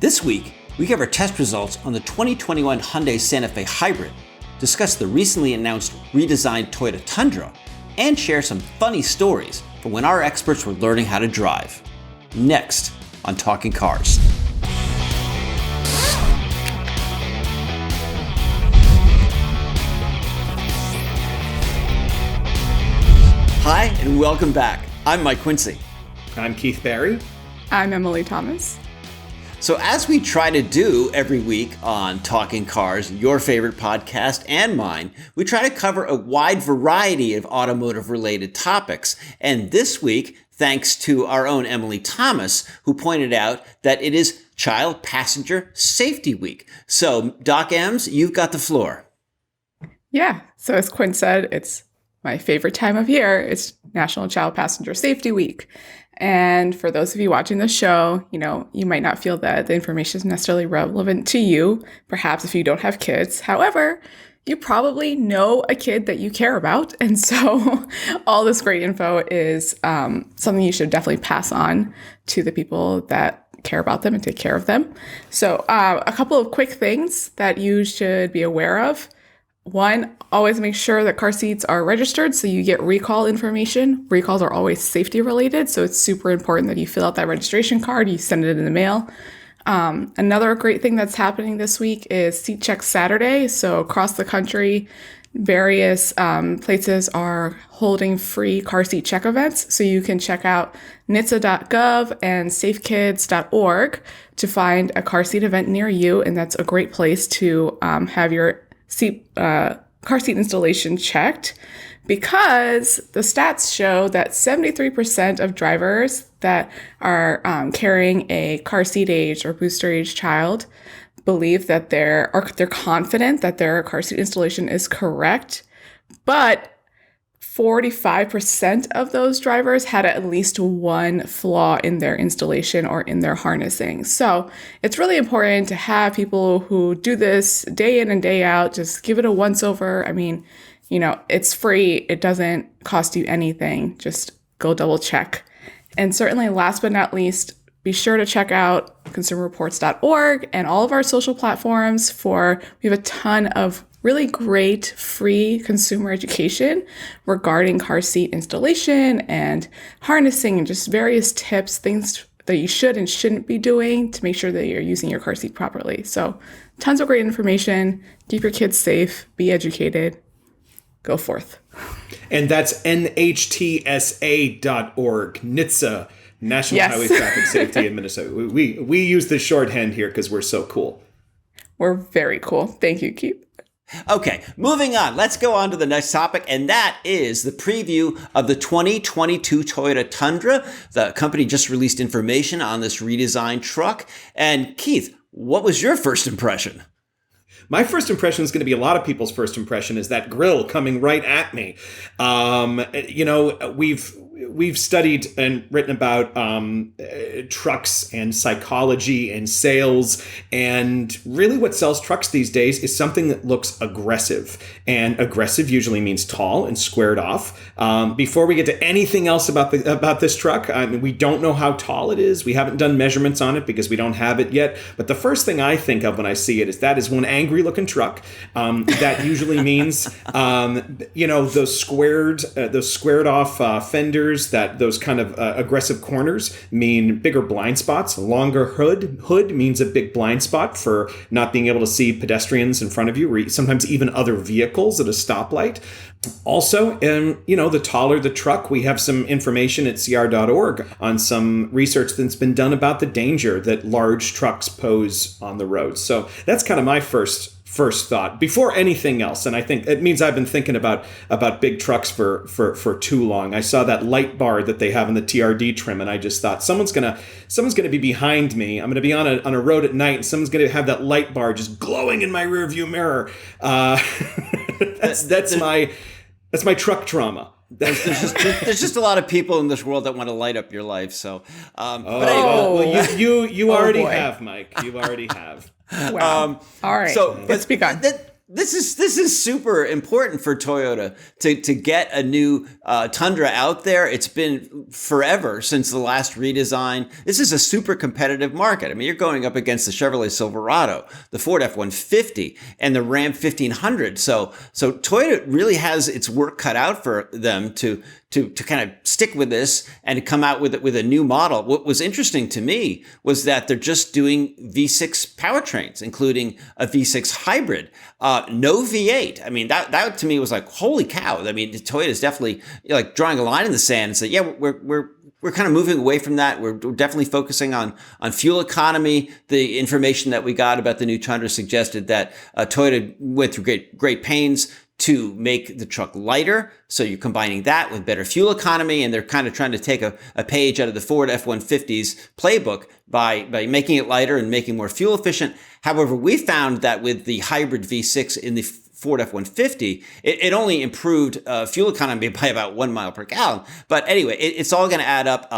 This week, we cover test results on the 2021 Hyundai Santa Fe Hybrid, discuss the recently announced redesigned Toyota Tundra, and share some funny stories from when our experts were learning how to drive. Next on Talking Cars. Hi, and welcome back. I'm Mike Quincy. I'm Keith Barry. I'm Emily Thomas. So as we try to do every week on Talking Cars, your favorite podcast and mine, we try to cover a wide variety of automotive-related topics. And this week, thanks to our own Emily Thomas, who pointed out that it is Child Passenger Safety Week. So, Doc Ems, you've got the floor. Yeah, so as Quinn said, it's my favorite time of year. It's National Child Passenger Safety Week. And for those of you watching the show, you might not feel that the information is necessarily relevant to you, perhaps if you don't have kids. However, you probably know a kid that you care about. And so all this great info is something you should definitely pass on to the people that care about them and take care of them. So a couple of quick things that you should be aware of. One, always make sure that car seats are registered so you get recall information. Recalls are always safety related, so it's super important that you fill out that registration card, you send it in the mail. Another great thing that's happening this week is Seat Check Saturday. So across the country, various places are holding free car seat check events. So you can check out NHTSA.gov and safekids.org to find a car seat event near you, and that's a great place to have your car seat installation checked, because the stats show that 73% of drivers that are carrying a car seat age or booster age child believe that they're confident that their car seat installation is correct, but 45% of those drivers had at least one flaw in their installation or in their harnessing. So it's really important to have people who do this day in and day out. Just give it a once over. I mean, it's free. It doesn't cost you anything. Just go double check. And certainly last but not least, be sure to check out consumerreports.org and all of our social platforms we have a ton of really great free consumer education regarding car seat installation and harnessing and just various tips, things that you should and shouldn't be doing to make sure that you're using your car seat properly. So tons of great information. Keep your kids safe, be educated, go forth. And that's NHTSA.org, NHTSA, National Highway Traffic Safety in Minnesota. We use the shorthand here because we're so cool. We're very cool. Thank you, Keith. Okay, moving on. Let's go on to the next topic, and that is the preview of the 2022 Toyota Tundra. The company just released information on this redesigned truck. And Keith, what was your first impression? My first impression is going to be a lot of people's first impression is that grill coming right at me. We've studied and written about trucks and psychology and sales, and really what sells trucks these days is something that looks aggressive, and aggressive usually means tall and squared off. Before we get to anything else about this truck, we don't know how tall it is. We haven't done measurements on it because we don't have it yet. But the first thing I think of when I see it is that is one angry looking truck. That usually means those squared off fenders. Those kind of aggressive corners mean bigger blind spots. A longer hood means a big blind spot for not being able to see pedestrians in front of you, or sometimes even other vehicles at a stoplight. Also, the taller the truck, we have some information at CR.org on some research that's been done about the danger that large trucks pose on the road. So that's kind of my first thought before anything else. And I think it means I've been thinking about big trucks for too long. I saw that light bar that they have in the TRD trim, and I just thought someone's gonna be behind me. I'm gonna be on a road at night, and someone's gonna have that light bar just glowing in my rearview mirror. That's my truck trauma. There's just a lot of people in this world that want to light up your life. So, you already have, Mike. You already have. Wow. All right. So let's speak on. This is super important for Toyota to get a new Tundra out there. It's been forever since the last redesign. This is a super competitive market. I mean, you're going up against the Chevrolet Silverado, the Ford F-150, and the Ram 1500. So Toyota really has its work cut out for them to kind of stick with this and to come out with a new model. What was interesting to me was that they're just doing V6 powertrains, including a V6 hybrid, no V8. I mean, that to me was like, holy cow. I mean, Toyota is definitely like drawing a line in the sand and say, yeah, we're kind of moving away from that. We're definitely focusing on fuel economy. The information that we got about the new Tundra suggested that Toyota went through great pains to make the truck lighter. So you're combining that with better fuel economy, and they're kind of trying to take a page out of the Ford F-150's playbook by making it lighter and making more fuel efficient. However, we found that with the hybrid V6 in the Ford F-150, it only improved fuel economy by about 1 mile per gallon. But anyway, it's all going to add up.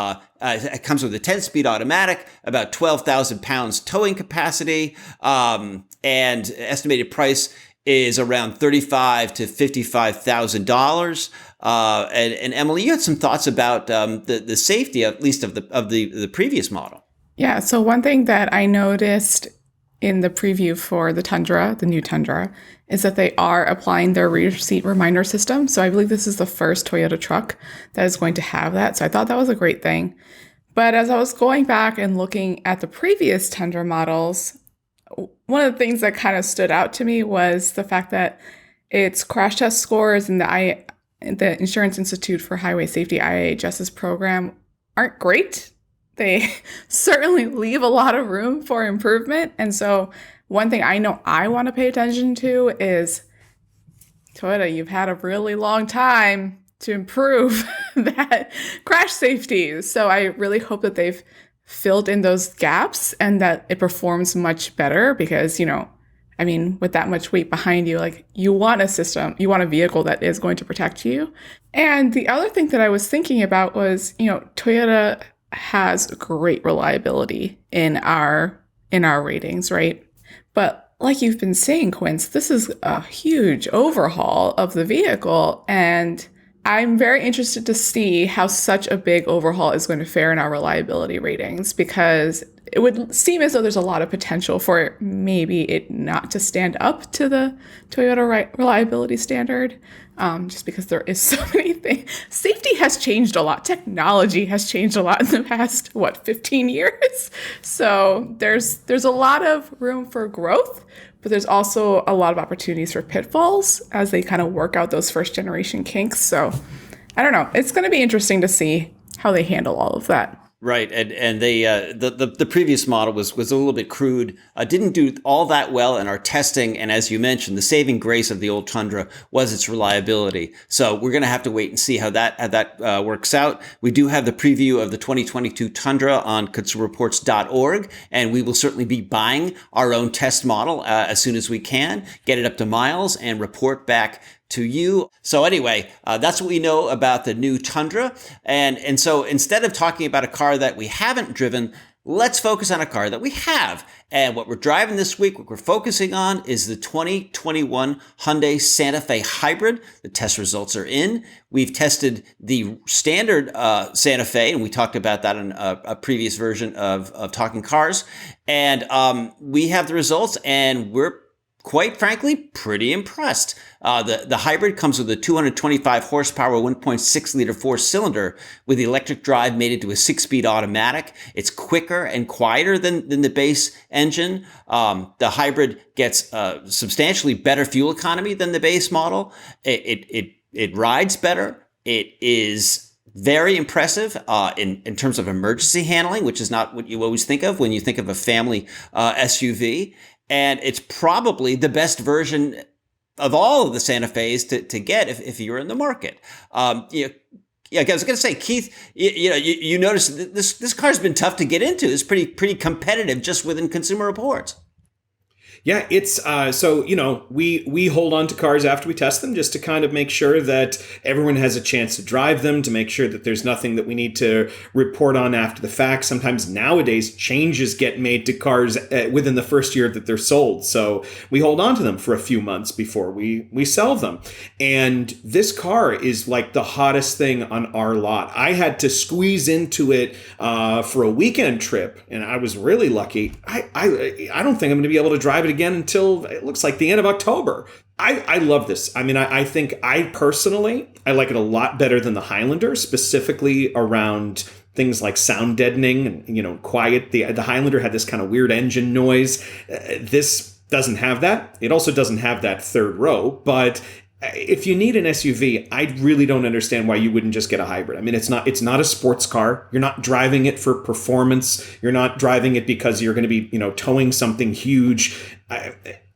It comes with a 10-speed automatic, about 12,000 pounds towing capacity, and estimated price is around $35,000 to $55,000. And Emily, you had some thoughts about the safety, at least of the previous model. Yeah. So one thing that I noticed in the preview for the Tundra, the new Tundra, is that they are applying their rear seat reminder system. So I believe this is the first Toyota truck that is going to have that. So I thought that was a great thing. But as I was going back and looking at the previous Tundra models, one of the things that kind of stood out to me was the fact that its crash test scores in the Insurance Institute for Highway Safety, IIHS's program, aren't great. They certainly leave a lot of room for improvement. And so one thing I know I want to pay attention to is, Toyota, you've had a really long time to improve that crash safety. So I really hope that they've filled in those gaps and that it performs much better, because, with that much weight behind you, like, you want a vehicle that is going to protect you. And the other thing that I was thinking about was, Toyota has great reliability in our ratings, right? But like you've been saying, Quince, this is a huge overhaul of the vehicle, and I'm very interested to see how such a big overhaul is going to fare in our reliability ratings, because it would seem as though there's a lot of potential for maybe it not to stand up to the Toyota reliability standard, just because there is so many things. Safety has changed a lot. Technology has changed a lot in the past, 15 years? So there's a lot of room for growth, but there's also a lot of opportunities for pitfalls as they kind of work out those first generation kinks. So I don't know. It's going to be interesting to see how they handle all of that. Right, and they the previous model was a little bit crude, didn't do all that well in our testing, and as you mentioned, the saving grace of the old Tundra was its reliability. So we're going to have to wait and see how that works out. We do have the preview of the 2022 Tundra on consumerreports.org, and we will certainly be buying our own test model as soon as we can, get it up to miles, and report back to you. So anyway, that's what we know about the new Tundra. And so instead of talking about a car that we haven't driven, let's focus on a car that we have. And what we're driving this week, what we're focusing on, is the 2021 Hyundai Santa Fe Hybrid. The test results are in. We've tested the standard Santa Fe, and we talked about that in a previous version of Talking Cars. And we have the results, and we're quite frankly pretty impressed. The hybrid comes with a 225 horsepower, 1.6 liter four-cylinder with the electric drive mated to a 6-speed automatic. It's quicker and quieter than the base engine. The hybrid gets substantially better fuel economy than the base model. It rides better. It is very impressive in terms of emergency handling, which is not what you always think of when you think of a family SUV. And it's probably the best version of all of the Santa Fe's to get if you're in the market. I was going to say, Keith, you notice this car's been tough to get into. It's pretty competitive just within Consumer Reports. Yeah, it's so, we hold on to cars after we test them just to kind of make sure that everyone has a chance to drive them, to make sure that there's nothing that we need to report on after the fact. Sometimes nowadays changes get made to cars within the first year that they're sold. So we hold on to them for a few months before we sell them. And this car is like the hottest thing on our lot. I had to squeeze into it for a weekend trip, and I was really lucky. I don't think I'm going to be able to drive it again until it looks like the end of October. I love this. I mean, I think I like it a lot better than the Highlander, specifically around things like sound deadening and, quiet. The Highlander had this kind of weird engine noise. This doesn't have that. It also doesn't have that third row, but if you need an SUV, I really don't understand why you wouldn't just get a hybrid. I mean, it's not a sports car. You're not driving it for performance. You're not driving it because you're going to be, towing something huge.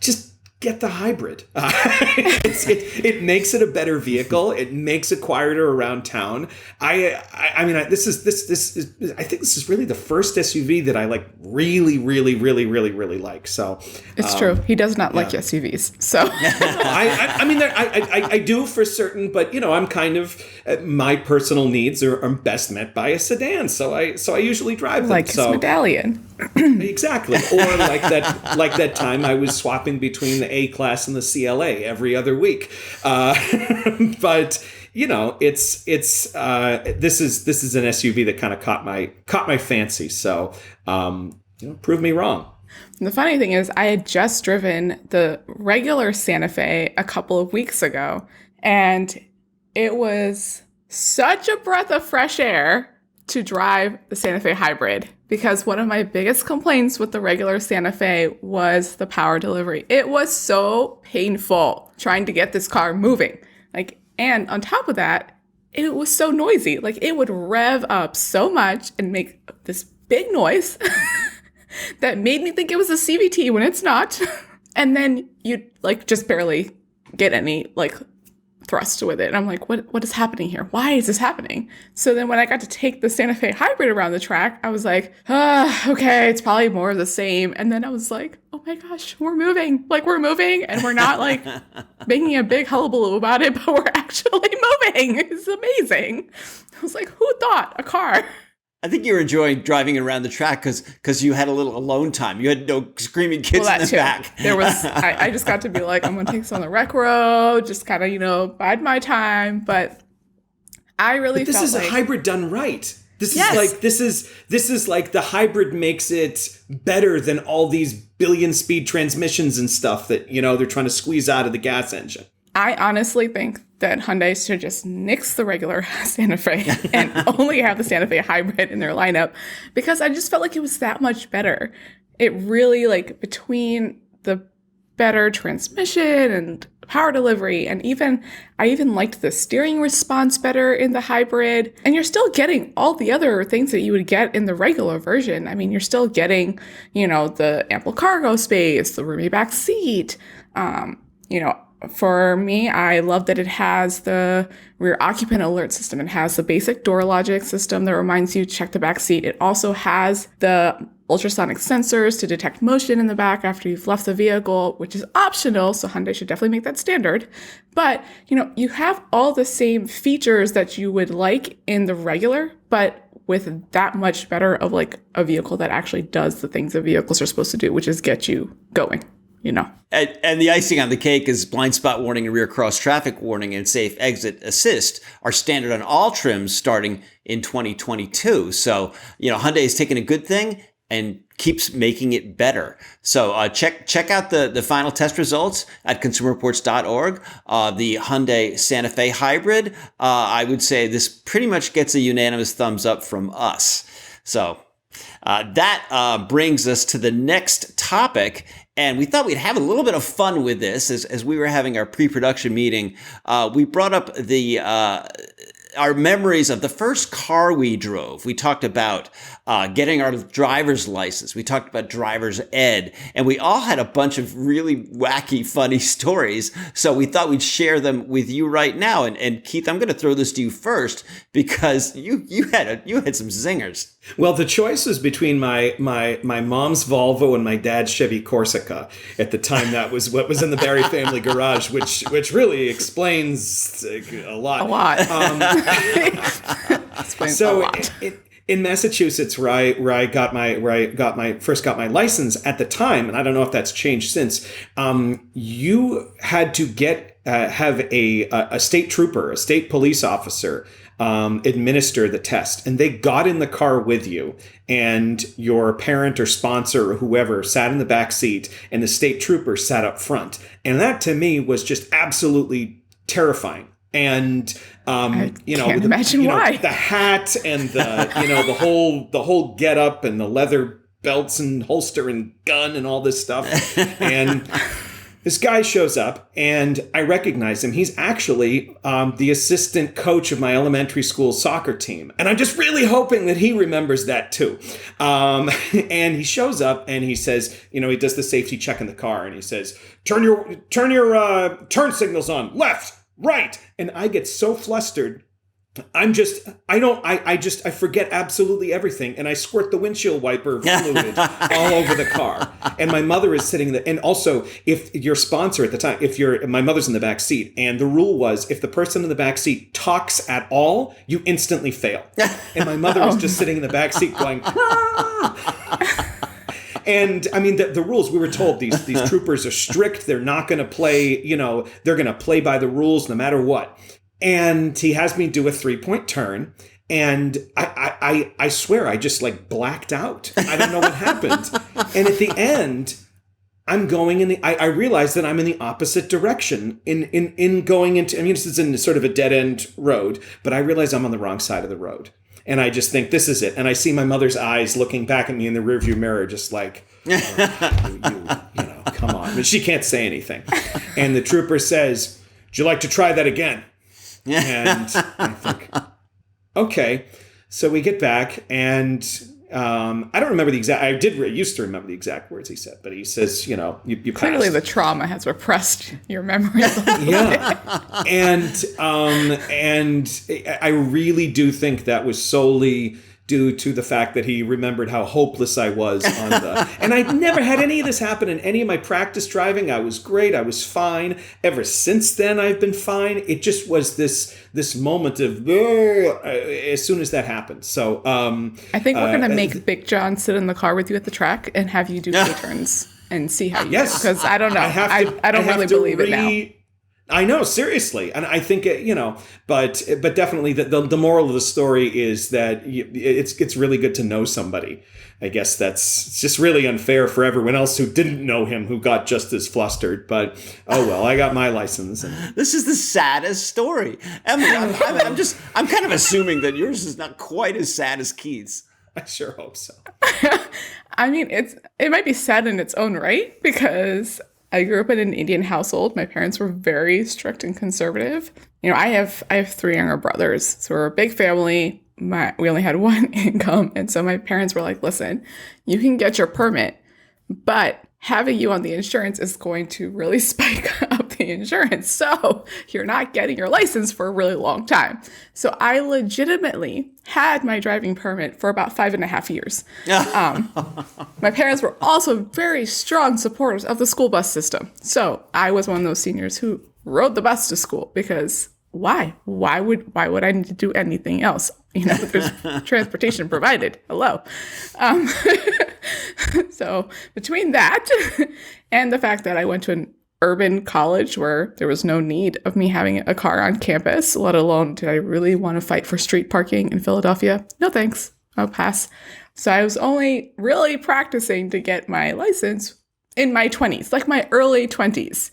Just get the hybrid. It makes it a better vehicle. It makes it quieter around town. I think this is really the first SUV that I like really, really, really, really, really like. So it's true. He does not like SUVs. So I do for certain, but I'm kind of my personal needs are best met by a sedan. So I usually drive them. Like his medallion. Exactly. Or like that time I was swapping between the A-Class and the CLA every other week. But this is an SUV that kind of caught my fancy. So prove me wrong. And the funny thing is, I had just driven the regular Santa Fe a couple of weeks ago, and it was such a breath of fresh air to drive the Santa Fe hybrid, because one of my biggest complaints with the regular Santa Fe was the power delivery. It was so painful trying to get this car moving. And on top of that, it was so noisy. It would rev up so much and make this big noise that made me think it was a CVT when it's not. And then you'd just barely get any thrust with it. And I'm like, what is happening here? Why is this happening? So then when I got to take the Santa Fe hybrid around the track, I was like, okay, it's probably more of the same. And then I was like, oh my gosh, we're moving. We're moving, and we're not making a big hullabaloo about it, but we're actually moving. It's amazing. I was like, who thought a car? I think you were enjoying driving around the track because you had a little alone time. You had no screaming kids in the back. There was. I just got to be like, I'm going to take this on the rec road, just kind of, bide my time. But I really felt this is a hybrid done right. This is like the hybrid makes it better than all these billion speed transmissions and stuff that, they're trying to squeeze out of the gas engine. I honestly think that Hyundai should just nix the regular Santa Fe and only have the Santa Fe hybrid in their lineup, because I just felt like it was that much better. It really, between the better transmission and power delivery, and I even liked the steering response better in the hybrid. And you're still getting all the other things that you would get in the regular version. I mean, you're still getting, the ample cargo space, the roomy back seat, For me, I love that it has the rear occupant alert system. It has the basic door logic system that reminds you to check the back seat. It also has the ultrasonic sensors to detect motion in the back after you've left the vehicle, which is optional, so Hyundai should definitely make that standard. But, you have all the same features that you would like in the regular, but with that much better of a vehicle that actually does the things that vehicles are supposed to do, which is get you going. And the icing on the cake is blind spot warning and rear cross traffic warning and safe exit assist are standard on all trims starting in 2022. So, Hyundai is taking a good thing and keeps making it better. So check out the final test results at consumerreports.org. The Hyundai Santa Fe hybrid, I would say this pretty much gets a unanimous thumbs up from us. So that brings us to the next topic. And we thought we'd have a little bit of fun with this as we were having our pre-production meeting. We brought up our memories of the first car we drove. We talked about getting our driver's license. We talked about driver's ed. And we all had a bunch of really wacky, funny stories. So we thought we'd share them with you right now. And Keith, I'm going to throw this to you first because you had some zingers. Well, the choice was between my mom's Volvo and my dad's Chevy Corsica. At the time, that was what was in the Barry family garage, which really explains a lot. A lot. Explains a lot. In Massachusetts, where I first got my license at the time, and I don't know if that's changed since. You had to have a state trooper, a state police officer, administer the test, and they got in the car with you, and your parent or sponsor or whoever sat in the back seat, and the state trooper sat up front, and that to me was just absolutely terrifying. And can't imagine why. The hat and the whole get up and the leather belts and holster and gun and all this stuff. And this guy shows up and I recognize him. He's actually the assistant coach of my elementary school soccer team. And I'm just really hoping that he remembers that too. And he shows up and he says, he does the safety check in the car and he says, turn your turn signals on, left, right. And I get so flustered. I forget absolutely everything. And I squirt the windshield wiper fluid all over the car. And my mother is sitting there. And also, if your sponsor at the time, my mother's in the back seat. And the rule was, if the person in the back seat talks at all, you instantly fail. And my mother was just sitting in the back seat going, And I mean, the rules, we were told these troopers are strict. They're not going to play, they're going to play by the rules no matter what. And he has me do a 3-point turn. And I swear, I just blacked out. I don't know what happened. And at the end, I'm going I realize that I'm in the opposite direction in going into, this is in sort of a dead end road, but I realize I'm on the wrong side of the road. And I just think, this is it. And I see my mother's eyes looking back at me in the rearview mirror, just like, come on. But she can't say anything. And the trooper says, "Would you like to try that again?" And I think, okay. So we get back and I don't remember the exact, I used to remember the exact words he said, but he says, you clearly passed. The trauma has repressed your memory. Yeah. And I really do think that was solely due to the fact that he remembered how hopeless I was and I never had any of this happen in any of my practice driving. I was great. I was fine. Ever since then, I've been fine. It just was this moment of as soon as that happened. So I think we're going to make Big John sit in the car with you at the track and have you do K-turns and see how you do. Because I don't know. I don't really believe it now. I know, seriously. And I think, but definitely the moral of the story is that it's really good to know somebody. I guess it's just really unfair for everyone else who didn't know him, who got just as flustered. But, oh well, I got my license. And this is the saddest story. Emily, I'm kind of assuming that yours is not quite as sad as Keith's. I sure hope so. I mean, it might be sad in its own right, because I grew up in an Indian household. My parents were very strict and conservative. I have 3 younger brothers, so we're a big family. We only had one income, and so my parents were like, "Listen, you can get your permit, but having you on the insurance is going to really spike up the insurance. So you're not getting your license for a really long time." So I legitimately had my driving permit for about 5.5 years. My parents were also very strong supporters of the school bus system. So I was one of those seniors who rode the bus to school, because why? Why would I need to do anything else? There's transportation provided. Hello. So between that and the fact that I went to an urban college where there was no need of me having a car on campus, let alone did I really want to fight for street parking in Philadelphia? No thanks. I'll pass. So I was only really practicing to get my license in my 20s, like my early 20s.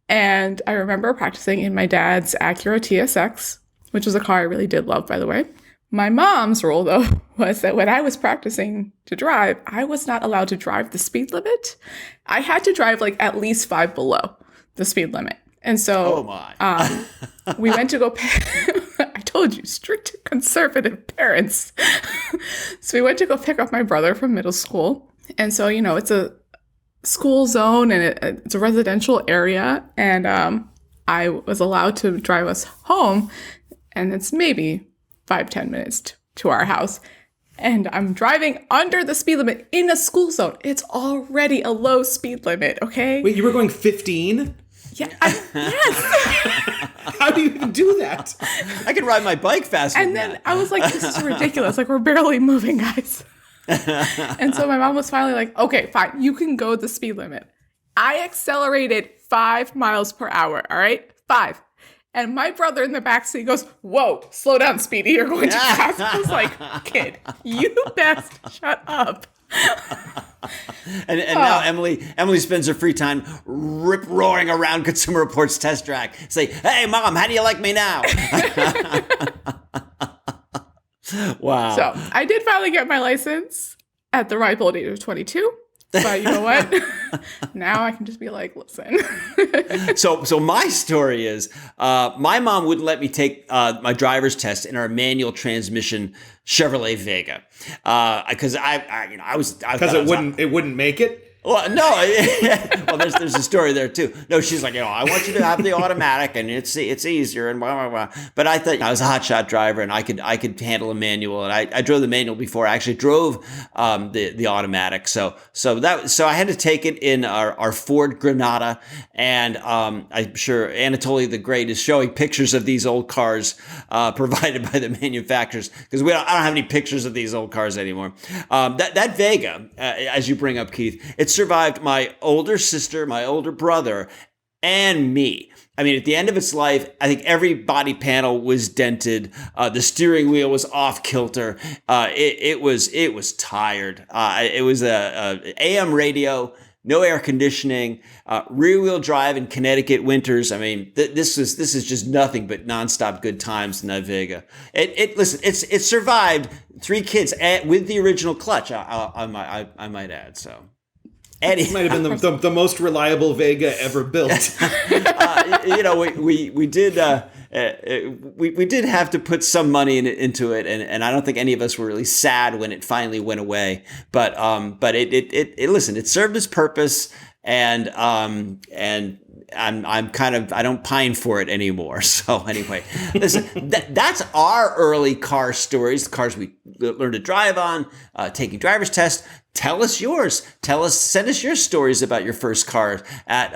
And I remember practicing in my dad's Acura TSX, which was a car I really did love, by the way. My mom's rule, though, was that when I was practicing to drive, I was not allowed to drive the speed limit. I had to drive at least 5 below the speed limit. And so we went to go I told you, strict conservative parents. So we went to go pick up my brother from middle school. And so, it's a school zone and it's a residential area. And I was allowed to drive us home. And it's maybe 5-10 minutes to our house. And I'm driving under the speed limit in a school zone. It's already a low speed limit, okay? Wait, you were going 15? Yeah, yes. How do you even do that? I can ride my bike faster And than then that. I was like, this is ridiculous. Like, we're barely moving, guys. And so my mom was finally like, okay, fine. You can go the speed limit. I accelerated 5 miles per hour, all right? 5. And my brother in the backseat goes, whoa, slow down, Speedy. You're going too fast. I was like, kid, you best shut up. And now Emily spends her free time rip-roaring around Consumer Reports test track. Say, hey, Mom, how do you like me now? Wow. So I did finally get my license at the ripe old age of 22. But you know what? Now I can just be like, listen. So my story is, my mom wouldn't let me take my driver's test in our manual transmission Chevrolet Vega, because It wouldn't make it. Well, no. Well, there's a story there too. No, she's like, I want you to have the automatic, and it's easier, and blah blah blah. But I thought I was a hotshot driver, and I could handle a manual, and I drove the manual before I actually drove the automatic. So I had to take it in our Ford Granada, and I'm sure Anatoly the Great is showing pictures of these old cars provided by the manufacturers, because I don't have any pictures of these old cars anymore. That Vega, as you bring up, Keith, it survived my older sister, my older brother, and me. I mean, at the end of its life, I think every body panel was dented. The steering wheel was off kilter. It was tired. It was a AM radio, no air conditioning, rear wheel drive in Connecticut winters. I mean, this is just nothing but nonstop good times in that Vega. It survived 3 kids with the original clutch. I might add. So. It might have been the most reliable Vega ever built. We did have to put some money into it, and I don't think any of us were really sad when it finally went away. But it served its purpose, and I'm I don't pine for it anymore. So anyway, listen, that's our early car stories, the cars we learned to drive on, taking driver's tests. Tell us yours. Send us your stories about your first car at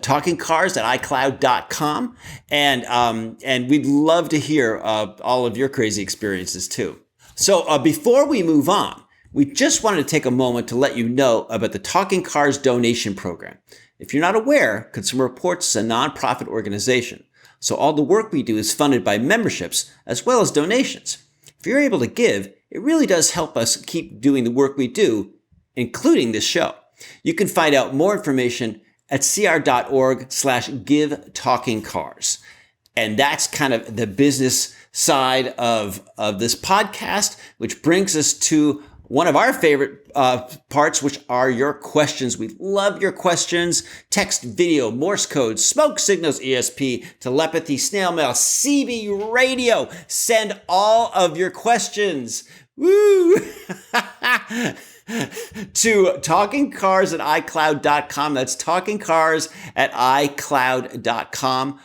TalkingCars at iCloud.com. And we'd love to hear all of your crazy experiences too. So before we move on, we just wanted to take a moment to let you know about the Talking Cars donation program. If you're not aware, Consumer Reports is a nonprofit organization. So all the work we do is funded by memberships as well as donations. If you're able to give, it really does help us keep doing the work we do, including this show. You can find out more information at cr.org/givetalkingcars. And that's kind of the business side of this podcast, which brings us to one of our favorite parts, which are your questions. We love your questions. Text, video, Morse code, smoke signals, ESP, telepathy, snail mail, CB radio. Send all of your questions. Woo! To TalkingCars at iCloud.com. That's TalkingCars at iCloud.com.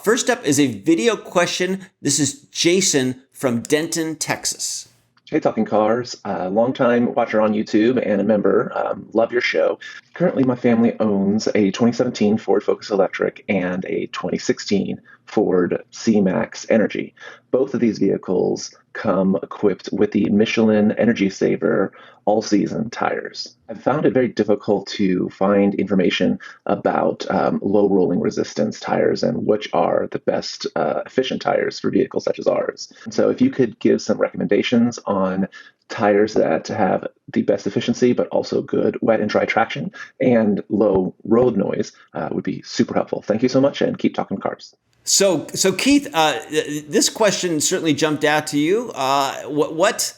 First up is a video question. This is Jason from Denton, Texas. Hey, Talking Cars, longtime watcher on YouTube and a member. Love your show. Currently, my family owns a 2017 Ford Focus Electric and a 2016 Ford C-Max Energy. Both of these vehicles come equipped with the Michelin Energy Saver all-season tires. I've found it very difficult to find information about low rolling resistance tires and which are the best efficient tires for vehicles such as ours. So if you could give some recommendations on tires that have the best efficiency, but also good wet and dry traction and low road noise would be super helpful. Thank you so much, and keep talking cars. So Keith, this question certainly jumped out to you. What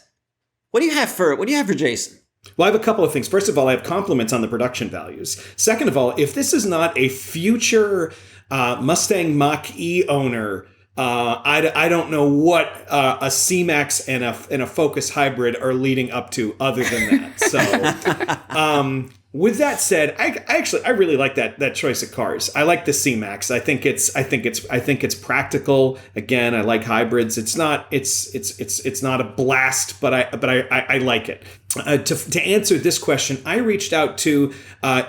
do you have for Jason? Well, I have a couple of things. First of all, I have compliments on the production values. Second of all, if this is not a future Mustang Mach-E owner, I don't know what a C-Max and a Focus hybrid are leading up to other than that. So With that said, I really like that choice of cars. I like the C-Max. I think it's practical. Again, I like hybrids. It's not not a blast, but I like it. To answer this question, I reached out to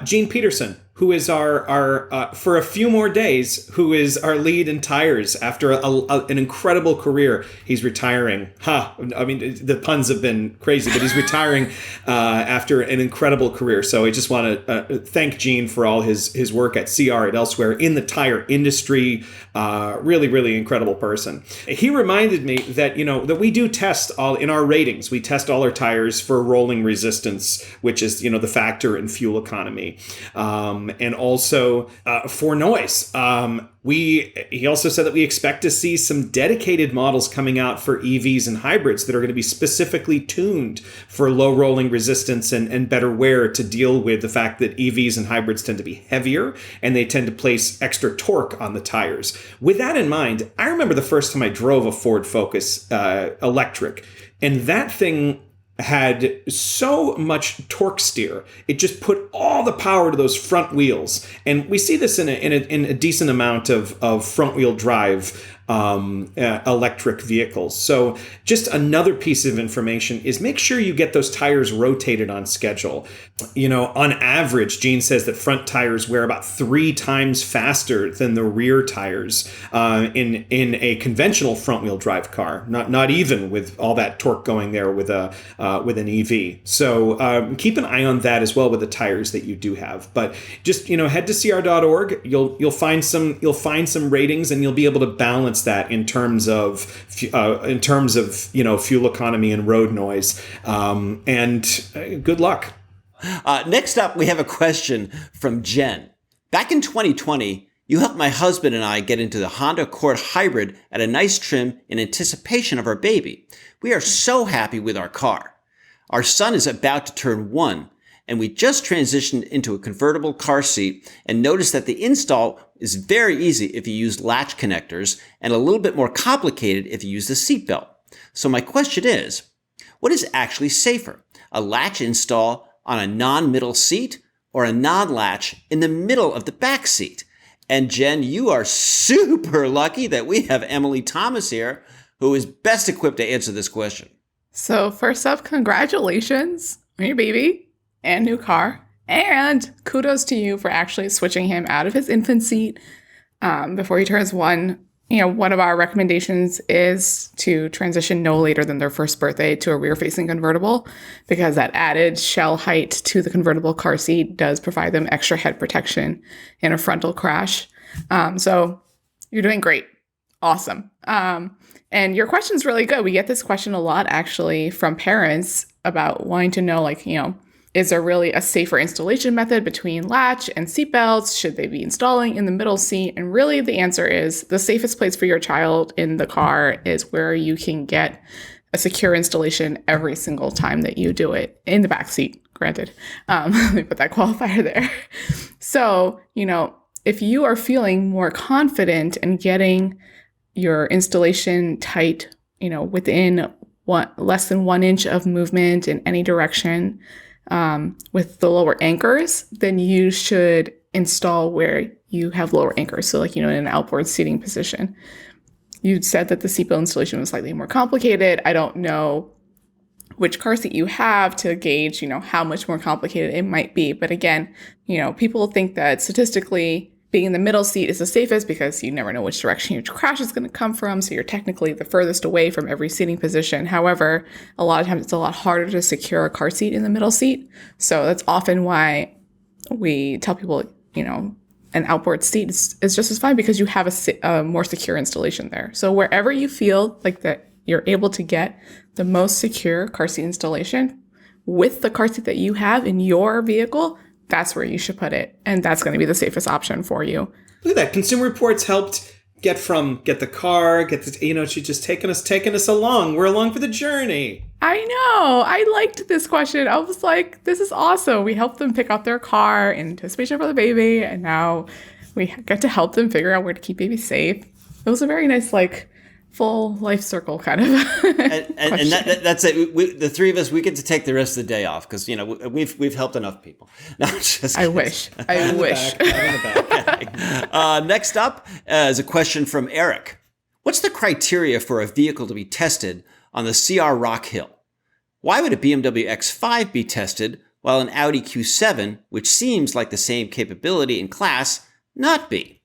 Gene Peterson, who is our for a few more days, who is our lead in tires after an incredible career. He's retiring. I mean, the puns have been crazy, but he's retiring after an incredible career. So I just want to thank Gene for all his work at CR and elsewhere in the tire industry. Really, really incredible person. He reminded me that, that we do test all in our ratings. We test all our tires for rolling resistance, which is, the factor in fuel economy. And also for noise. He also said that we expect to see some dedicated models coming out for EVs and hybrids that are going to be specifically tuned for low rolling resistance and better wear to deal with the fact that EVs and hybrids tend to be heavier and they tend to place extra torque on the tires. With that in mind, I remember the first time I drove a Ford Focus electric, and that thing had so much torque steer. It just put all the power to those front wheels. And we see this in a decent amount of front wheel drive electric vehicles. So just another piece of information is make sure you get those tires rotated on schedule. On average, Gene says that front tires wear about 3 times faster than the rear tires in a conventional front wheel drive car. Not even with all that torque going there with an EV. So keep an eye on that as well with the tires that you do have. But just head to cr.org. You'll find some ratings, and you'll be able to balance that in terms of fuel economy and road noise. Good luck. Next up, we have a question from Jen. Back in 2020, you helped my husband and I get into the Honda Accord Hybrid at a nice trim in anticipation of our baby. We are so happy with our car. Our son is about to turn 1, and we just transitioned into a convertible car seat and noticed that the install is very easy if you use latch connectors and a little bit more complicated if you use the seatbelt. So my question is, what is actually safer, a latch install on a non-middle seat or a non-latch in the middle of the back seat? And Jen, you are super lucky that we have Emily Thomas here, who is best equipped to answer this question. So first up, congratulations on your baby and new car. And kudos to you for actually switching him out of his infant seat before he turns 1. One of our recommendations is to transition no later than their first birthday to a rear-facing convertible, because that added shell height to the convertible car seat does provide them extra head protection in a frontal crash. So you're doing great. Awesome. And your question's really good. We get this question a lot, actually, from parents about wanting to know, is there really a safer installation method between latch and seatbelts? Should they be installing in the middle seat? And really the answer is the safest place for your child in the car is where you can get a secure installation every single time that you do it, in the back seat, granted. Let me put that qualifier there. So, if you are feeling more confident in getting your installation tight, within less than 1 inch of movement in any direction, with the lower anchors, then you should install where you have lower anchors. So in an outboard seating position. You said that the seatbelt installation was slightly more complicated. I don't know which car seat you have to gauge, how much more complicated it might be. But again, people think that statistically being in the middle seat is the safest because you never know which direction your crash is going to come from. So you're technically the furthest away from every seating position. However, a lot of times it's a lot harder to secure a car seat in the middle seat. So that's often why we tell people, an outboard seat is just as fine, because you have a more secure installation there. So wherever you feel like that you're able to get the most secure car seat installation with the car seat that you have in your vehicle, that's where you should put it. And that's going to be the safest option for you. Look at that. Consumer Reports helped get the car, she's just taking us along. We're along for the journey. I know. I liked this question. I was like, this is awesome. We helped them pick out their car in anticipation for the baby. And now we get to help them figure out where to keep baby safe. It was a very nice, full life circle kind of and that's it. The three of us, we get to take the rest of the day off because we've helped enough people. No, I wish. Next up is a question from Eric. What's the criteria for a vehicle to be tested on the CR Rock Hill? Why would a BMW X5 be tested while an Audi Q7, which seems like the same capability and class, not be?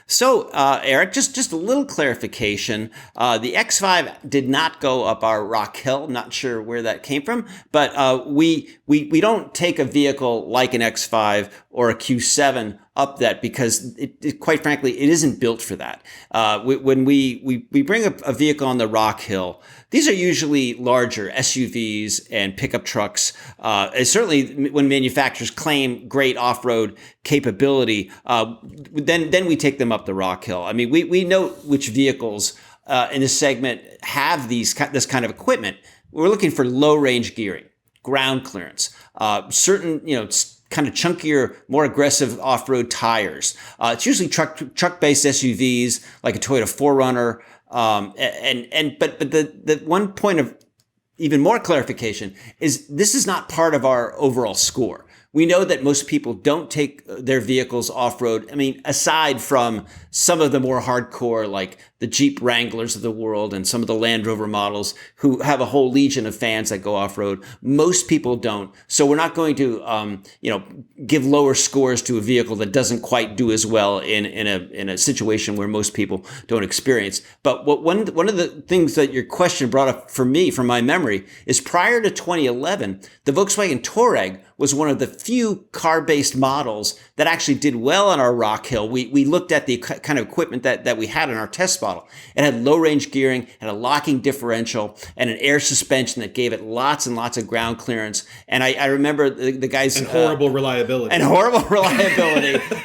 So, Eric, just a little clarification. The X5 did not go up our Rock Hill. Not sure where that came from, but we don't take a vehicle like an X5 or a Q7 up that because quite frankly, it isn't built for that. When we bring a vehicle on the Rock Hill, these are usually larger SUVs and pickup trucks. Certainly when manufacturers claim great off-road capability, then we take them up the Rock Hill. I mean, we know which vehicles in this segment have this kind of equipment. We're looking for low-range gearing, ground clearance, certain, kind of chunkier, more aggressive off-road tires. It's usually truck-based SUVs like a Toyota 4Runner. But the one point of even more clarification is this is not part of our overall score. We know that most people don't take their vehicles off-road. I mean, aside from some of the more hardcore, like the Jeep Wranglers of the world and some of the Land Rover models who have a whole legion of fans that go off-road, most people don't. So we're not going to, give lower scores to a vehicle that doesn't quite do as well in a situation where most people don't experience. But one of the things that your question brought up for me, from my memory, is prior to 2011, the Volkswagen Touareg was one of the few car-based models that actually did well on our Rock Hill. We looked at the kind of equipment that we had in our test model. It had low-range gearing, had a locking differential, and an air suspension that gave it lots and lots of ground clearance. And I remember the guys... And horrible reliability.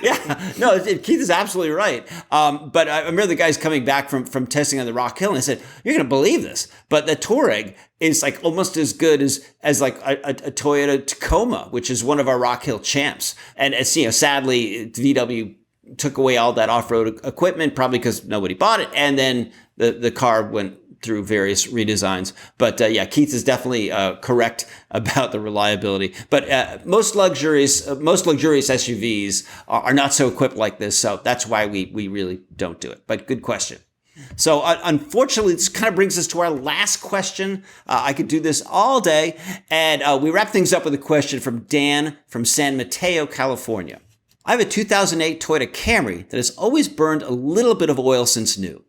Yeah. No, Keith is absolutely right. But I remember the guys coming back from testing on the Rock Hill and I said, you're going to believe this, but the Touareg is like almost as good as like a Toyota Tacoma, which is one of our Rock Hill champs. And as sadly, VW took away all that off-road equipment, probably because nobody bought it. And then the car went through various redesigns. But Keith is definitely correct about the reliability. But most luxurious SUVs are not so equipped like this. So that's why we really don't do it. But good question. So unfortunately, this kind of brings us to our last question. I could do this all day. And we wrap things up with a question from Dan from San Mateo, California. I have a 2008 Toyota Camry that has always burned a little bit of oil since new.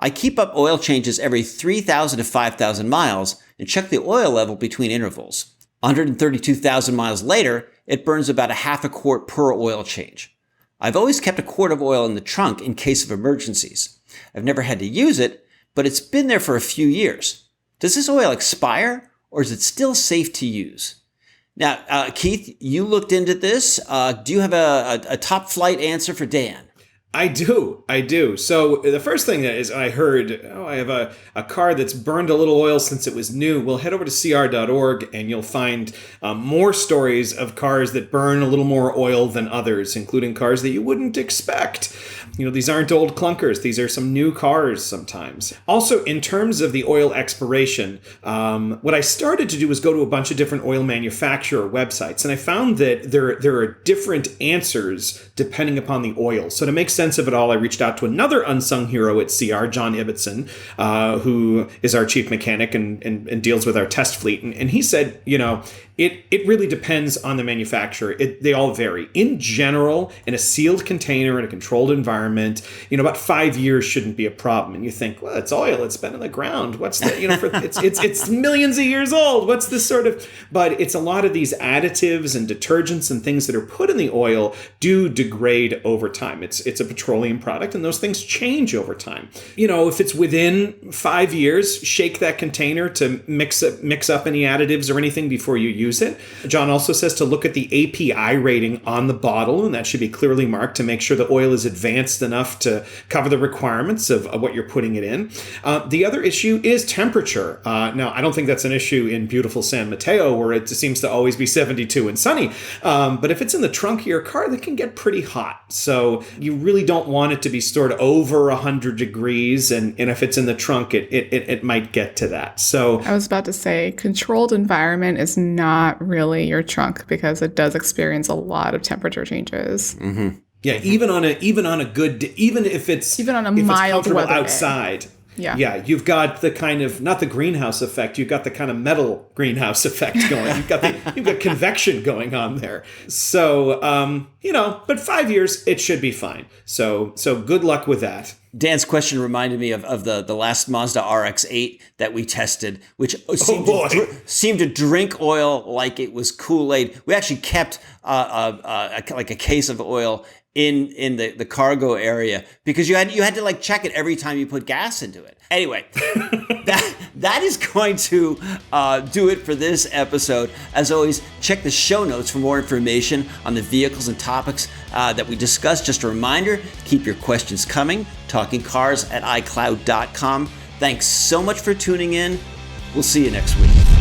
I keep up oil changes every 3,000 to 5,000 miles and check the oil level between intervals. 132,000 miles later, it burns about a half a quart per oil change. I've always kept a quart of oil in the trunk in case of emergencies. I've never had to use it, but it's been there for a few years. Does this oil expire, or is it still safe to use? Now, Keith, you looked into this. Do you have a top flight answer for Dan? I do. So the first thing is I heard, I have a car that's burned a little oil since it was new. Well, head over to cr.org and you'll find more stories of cars that burn a little more oil than others, including cars that you wouldn't expect. These aren't old clunkers. These are some new cars sometimes. Also, in terms of the oil expiration, what I started to do was go to a bunch of different oil manufacturer websites, and I found that there are different answers depending upon the oil. So to make sense of it all, I reached out to another unsung hero at CR, John Ibbotson, who is our chief mechanic and deals with our test fleet. And he said, it really depends on the manufacturer. They all vary. In general, in a sealed container in a controlled environment, about 5 years shouldn't be a problem. And you think, well, it's oil. It's been in the ground. What's that? It's millions of years old. What's this sort of? But it's a lot of these additives and detergents and things that are put in the oil do degrade over time. It's a petroleum product, and those things change over time. If it's within 5 years, shake that container to mix up any additives or anything before you use use it. John also says to look at the API rating on the bottle, and that should be clearly marked to make sure the oil is advanced enough to cover the requirements of what you're putting it in. The other issue is temperature. Now, I don't think that's an issue in beautiful San Mateo, where it seems to always be 72 and sunny. But if it's in the trunk of your car, that can get pretty hot. So you really don't want it to be stored over 100 degrees. And if it's in the trunk, it might get to that. So I was about to say, controlled environment is not really your trunk because it does experience a lot of temperature changes. Mm-hmm. Yeah, even on a good, even if it's mild weather outside. Day. Yeah, you've got the kind of, not the greenhouse effect, you've got the kind of metal greenhouse effect going. You've got convection going on there. So, but 5 years, it should be fine. So good luck with that. Dan's question reminded me of the last Mazda RX-8 that we tested, which seemed to drink oil like it was Kool-Aid. We actually kept like a case of oil in the cargo area because you had to like check it every time you put gas into it. Anyway, that is going to do it for this episode. As always, check the show notes for more information on the vehicles and topics that we discussed. Just a reminder, keep your questions coming. TalkingCars@iCloud.com. Thanks so much for tuning in. We'll see you next week.